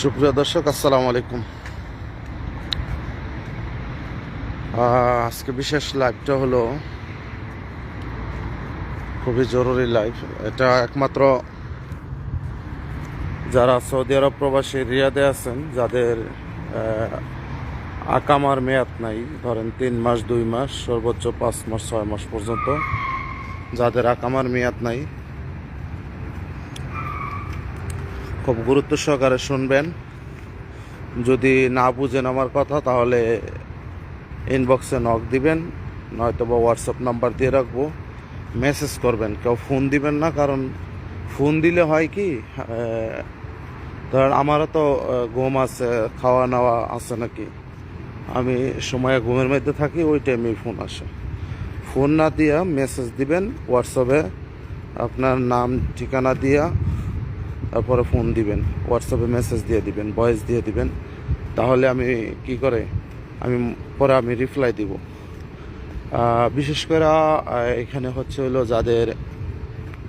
সুপ্রিয় দর্শক, আসসালামু আলাইকুম। আজকে বিশেষ লাইভটা হলো খুবই জরুরি লাইভ। এটা একমাত্র যারা সৌদি আরব প্রবাসী রিয়াদে আছেন, যাদের আকামার মেয়াদ নাই, ধরেন 3 মাস 2 মাস সর্বোচ্চ 5 মাস 6 মাস পর্যন্ত যাদের আকামার মেয়াদ নাই, খুব গুরুত্ব সহকারে শুনবেন। যদি না বুঝেন আমার কথা, তাহলে ইনবক্সে নক দিবেন, নয়তো বা হোয়াটসঅ্যাপ নাম্বার দিয়ে রাখবো, মেসেজ করবেন। কেউ ফোন দিবেন না, কারণ ফোন দিলে হয় কি, ধরেন আমারও তো ঘুম আছে, খাওয়া নাওয়া আছে নাকি, আমি সময়ে ঘুমের মধ্যে থাকি, ওই টাইমেই ফোন আসে। ফোন না দিয়া মেসেজ দিবেন হোয়াটসঅ্যাপে, আপনার নাম ঠিকানা দিয়া তারপরে ফোন দিবেন, হোয়াটসঅ্যাপে মেসেজ দিয়ে দিবেন, ভয়েস দিয়ে দিবেন। তাহলে আমি কি করে আমি রিপ্লাই দিব। বিশেষ করে এখানে হলো যাদের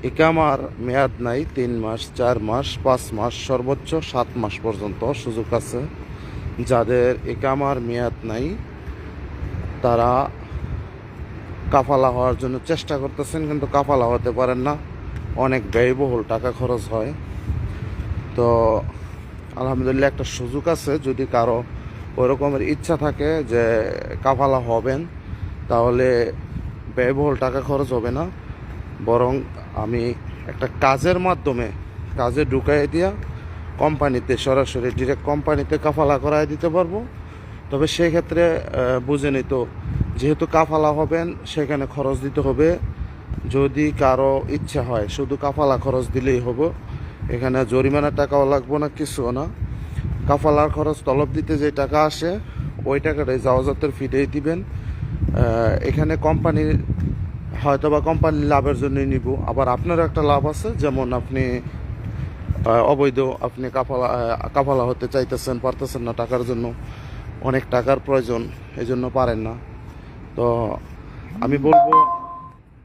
ইকামার মেয়াদ নাই, 3 মাস 4 মাস 5 মাস সর্বোচ্চ 7 মাস পর্যন্ত সুযোগ আছে। যাদের ইকামার মেয়াদ নাই তারা কাফালা হওয়ার জন্য চেষ্টা করতেছেন, কিন্তু কাফালা হতে পারেন না, অনেক ব্যয়বহুল, টাকা খরচ হয়। তো আলহামদুলিল্লাহ একটা সুযোগ আছে, যদি কারো ওই রকমের ইচ্ছা থাকে যে কাফালা হবেন, তাহলে ব্যয়বহুল টাকা খরচ হবে না, বরং আমি একটা কাজের মাধ্যমে কাজে ঢুকাই দিয়া কোম্পানিতে সরাসরি ডিরেক্ট কোম্পানিতে কাফালা করাই দিতে পারবো। তবে সেক্ষেত্রে বুঝে নিত, যেহেতু কাফালা হবেন সেখানে খরচ দিতে হবে। যদি কারো ইচ্ছা হয় শুধু কাফালা খরচ দিলেই হবে, এখানে জরিমানার টাকাও লাগবো না, কিছুও না। কাফালার খরচ তলব দিতে যে টাকা আসে, ওই টাকাটাই জাওয়াজাতের ফিটেই দিবেন। এখানে কোম্পানির হয়তো বা কোম্পানির লাভের জন্যই নিব, আবার আপনারও একটা লাভ আছে। যেমন আপনি অবৈধ আপনি কাফালা হতে চাইতেছেন, পারতেছেন না, টাকার জন্য অনেক টাকার প্রয়োজন, এই জন্য পারেন না। তো আমি বলবো